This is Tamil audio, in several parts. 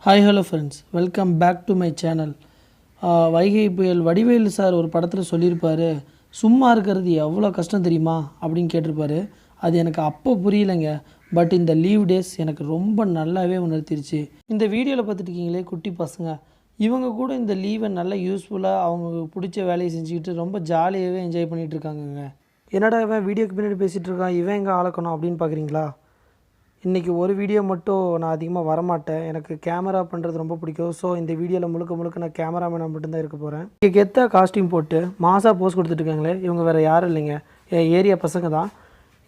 Hi hello friends, welcome back to my channel. Vaigai புயல் வடிவேலு சார் ஒரு படத்தில் சொல்லியிருப்பார், சும்மா இருக்கிறது எவ்வளோ கஷ்டம் தெரியுமா அப்படின்னு கேட்டிருப்பாரு. அது எனக்கு அப்போ புரியலைங்க. பட் இந்த லீவ் டேஸ் எனக்கு ரொம்ப நல்லாவே உணர்த்திருச்சு. இந்த வீடியோவில் பார்த்துட்டுருக்கீங்களே குட்டி பசங்க, இவங்க கூட இந்த லீவை நல்லா யூஸ்ஃபுல்லாக அவங்களுக்கு பிடிச்ச வேலையை செஞ்சுக்கிட்டு ரொம்ப ஜாலியாகவே என்ஜாய் பண்ணிகிட்டு இருக்காங்கங்க. என்னடா இவன் வீடியோக்கு பின்னாடி பேசிகிட்டு இருக்கான், இவன் எங்கே ஆளக்கணும் அப்படின்னு பார்க்குறீங்களா? இன்றைக்கி ஒரு வீடியோ மட்டும் நான் அதிகமாக வரமாட்டேன். எனக்கு கேமரா பண்ணுறது ரொம்ப பிடிக்கும். ஸோ இந்த வீடியோவில் முழுக்க நான் கேமராமேனாக மட்டும்தான் இருக்க போகிறேன். இங்கே கெத்தாக காஸ்டியூம் போட்டு மாசாக போஸ் கொடுத்துட்ருக்காங்களே, இவங்க வேறு யாரும் இல்லைங்க, என் ஏரியா பசங்க தான்.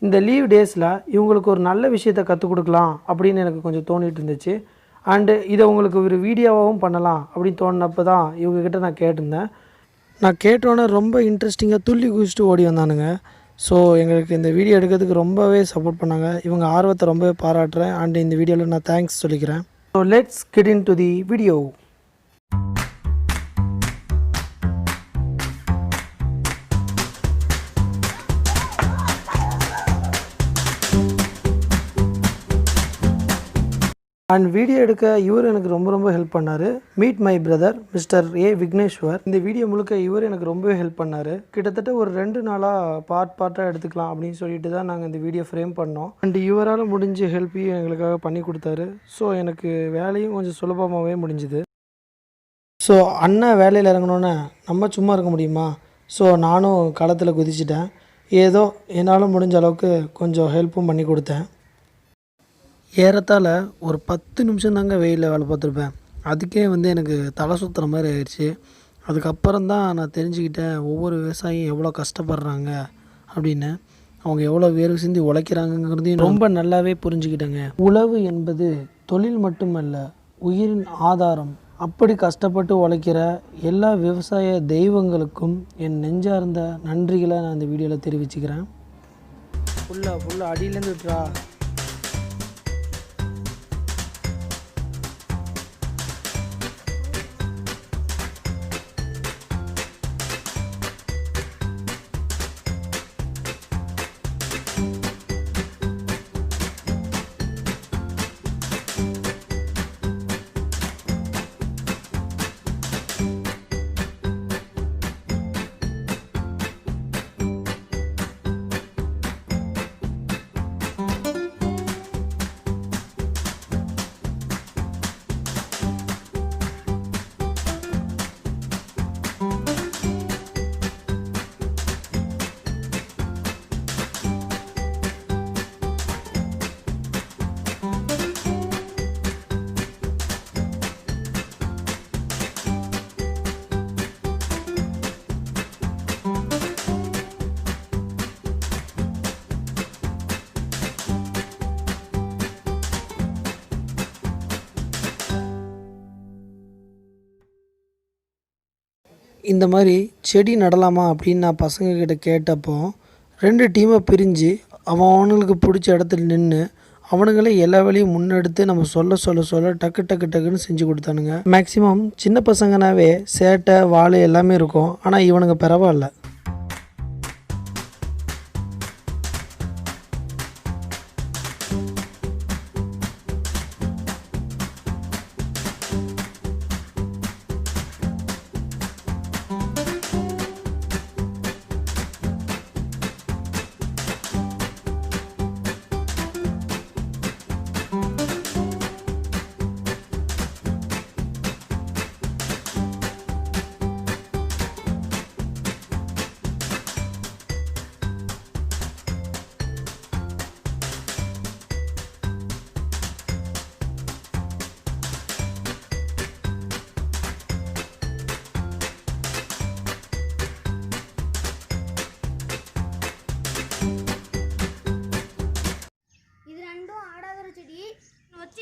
இந்த லீவ் டேஸில் இவங்களுக்கு ஒரு நல்ல விஷயத்தை கற்றுக் கொடுக்கலாம் அப்படின்னு எனக்கு கொஞ்சம் தோணிகிட்டு இருந்துச்சு. அண்டு இதை உங்களுக்கு ஒரு வீடியோவாகவும் பண்ணலாம் அப்படின்னு தோணினப்போ தான் இவங்கக்கிட்ட நான் கேட்டிருந்தேன். நான் கேட்டோன்னே ரொம்ப இன்ட்ரெஸ்டிங்காக துள்ளி குதிச்சுட்டு ஓடி வந்தானுங்க. ஸோ எங்களுக்கு இந்த வீடியோ எடுக்கிறதுக்கு ரொம்பவே சப்போர்ட் பண்ணாங்க. இவங்க ஆர்வத்தை ரொம்பவே பாராட்டுறேன். அண்ட் இந்த வீடியோவில் நான் தேங்க்ஸ் சொல்லிக்கிறேன். So let's get in to the video. And video எடுக்க இவர் எனக்கு ரொம்ப ஹெல்ப் பண்ணார். Meet my brother mister A Vigneshwar. இந்த வீடியோ முழுக்க இவர் எனக்கு ரொம்பவே ஹெல்ப் பண்ணார். கிட்டத்தட்ட ஒரு 2 நாளாக பார்ட்டாக எடுத்துக்கலாம் அப்படின்னு சொல்லிட்டு தான் நாங்கள் இந்த வீடியோ ஃப்ரேம் பண்ணோம். அண்ட் இவரால் முடிஞ்ச ஹெல்ப்பையும் எங்களுக்காக பண்ணி கொடுத்தாரு. ஸோ எனக்கு வேலையும் கொஞ்சம் சுலபமாகவே முடிஞ்சுது. ஸோ அண்ணன் வேலையில் இறங்கினோன்னே நம்ம சும்மா இருக்க முடியுமா? ஸோ நானும் களத்தில் குதிச்சிட்டேன். ஏதோ என்னால் முடிஞ்ச அளவுக்கு கொஞ்சம் ஹெல்ப்பும் பண்ணி கொடுத்தேன். ஏறத்தாழ ஒரு 10 நிமிஷம் தாங்க வெயிலில் வேலை பார்த்துருப்பேன். அதுக்கே எனக்கு தலை சுற்றுற மாதிரி ஆயிடுச்சு. அதுக்கப்புறம் தான் நான் தெரிஞ்சுக்கிட்டேன் ஒவ்வொரு விவசாயியும் எவ்வளோ கஷ்டப்படுறாங்க அப்படின்னு, அவங்க எவ்வளோ வேர்வை சிந்தி உழைக்கிறாங்கங்கிறதையும் ரொம்ப நல்லாவே புரிஞ்சுக்கிட்டேங்க. உழவு என்பது தொழில் மட்டுமல்ல, உயிரின் ஆதாரம். அப்படி கஷ்டப்பட்டு உழைக்கிற எல்லா விவசாய தெய்வங்களுக்கும் என் நெஞ்சார்ந்த நன்றிகளை நான் இந்த வீடியோவில் தெரிவிச்சுக்கிறேன். ஃபுல்லாக அடியிலேருந்து விட்டுறா. இந்த மாதிரி செடி நடலாமா அப்படின்னு நான் பசங்கக்கிட்ட கேட்டப்போ 2 டீமை பிரிஞ்சு அவனுங்களுக்கு பிடிச்ச இடத்துல நின்று அவனுங்களே எல்லா வேலையும் முன்னெடுத்து நம்ம சொல்ல டக்குன்னு செஞ்சு கொடுத்தானுங்க. மேக்ஸிமம் சின்ன பசங்கனாவே சேட்டை வாழை எல்லாமே இருக்கும். ஆனால் இவனுங்க பரவாயில்ல.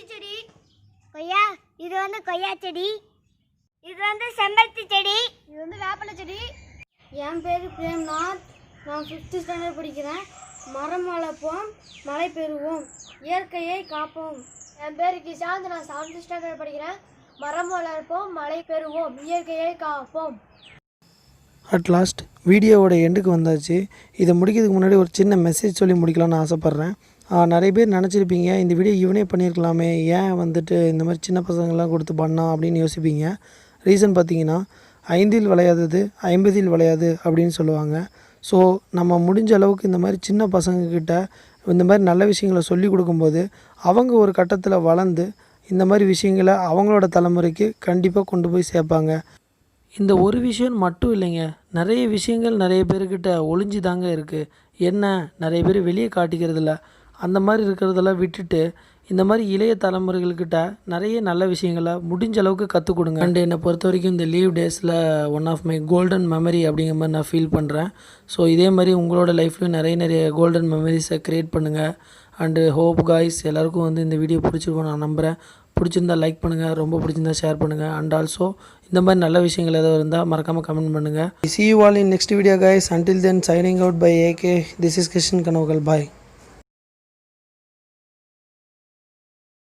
செடி கொய்யா, இது கொய்யா செடி, இது செம்பருத்தி செடி, இது வேப்பலை செடி. என் பேர் பிரேம்நாத். நான் 5th ஸ்டாண்டர்ட் படிக்கிறேன். மரம் வளர்ப்போம், மழை பெறுவோம், இயற்கையை காப்போம். என் பேர் கிஷாந்த். நான் 7th ஸ்டாண்டர்ட் படிக்கிறேன். மரம் வளர்ப்போம், மழை பெறுவோம், இயற்கையை காப்போம். அட் லாஸ்ட் வீடியோவோட எண்டுக்கு வந்தாச்சு. இதை முடிக்கிறதுக்கு முன்னாடி ஒரு சின்ன மெசேஜ் சொல்லி முடிக்கலாம்னு ஆசைப்பட்றேன். நிறைய பேர் நினச்சிருப்பீங்க இந்த வீடியோ இவனே பண்ணியிருக்கலாமே, ஏன் வந்துட்டு இந்த மாதிரி சின்ன பசங்கள்லாம் கொடுத்து பண்ணான் அப்படின்னு யோசிப்பீங்க. ரீசன் பார்த்தீங்கன்னா 5இல் விளையாதது 50இல் விளையாது அப்படின்னு சொல்லுவாங்க. ஸோ நம்ம முடிஞ்ச அளவுக்கு இந்த மாதிரி சின்ன பசங்கக்கிட்ட இந்த மாதிரி நல்ல விஷயங்களை சொல்லி கொடுக்கும்போது அவங்க ஒரு கட்டத்தில் வளர்ந்து இந்த மாதிரி விஷயங்களை அவங்களோட தலைமுறைக்கு கண்டிப்பாக கொண்டு போய் சேர்ப்பாங்க. இந்த ஒரு விஷயம் மட்டும் இல்லைங்க, நிறைய விஷயங்கள் நிறைய பேர்கிட்ட ஒளிஞ்சு தாங்க இருக்குது. என்ன, நிறைய பேர் வெளியே காட்டிக்கிறதில்ல. அந்த மாதிரி இருக்கிறதெல்லாம் விட்டுட்டு இந்த மாதிரி இளைய தலைமுறைகள்கிட்ட நிறைய நல்ல விஷயங்களை முடிஞ்ச அளவுக்கு கற்றுக் கொடுங்க. அண்ட் என்னை பொறுத்த வரைக்கும் இந்த லீவ் டேஸில் one of my golden memory அப்படிங்கிற மாதிரி நான் ஃபீல் பண்ணுறேன். ஸோ இதே மாதிரி உங்களோட லைஃப்லையும் நிறைய கோல்டன் மெமரிஸை க்ரியேட் பண்ணுங்கள். அண்டு ஹோப் காய்ஸ் எல்லாருக்கும் வந்து இந்த வீடியோ பிடிச்சிருக்கும் நான் நம்புகிறேன். பிடிச்சிருந்தா லைக் பண்ணுங்கள், ரொம்ப பிடிச்சிருந்தா ஷேர் பண்ணுங்கள். அண்ட் ஆல்சோ இந்த மாதிரி நல்ல விஷயங்கள் ஏதாவது இருந்தால் மறக்காமல் கமெண்ட் பண்ணுங்கள். See you all in next video guys. Until then, signing out by AK. This is Kishan Kanaval. Bye.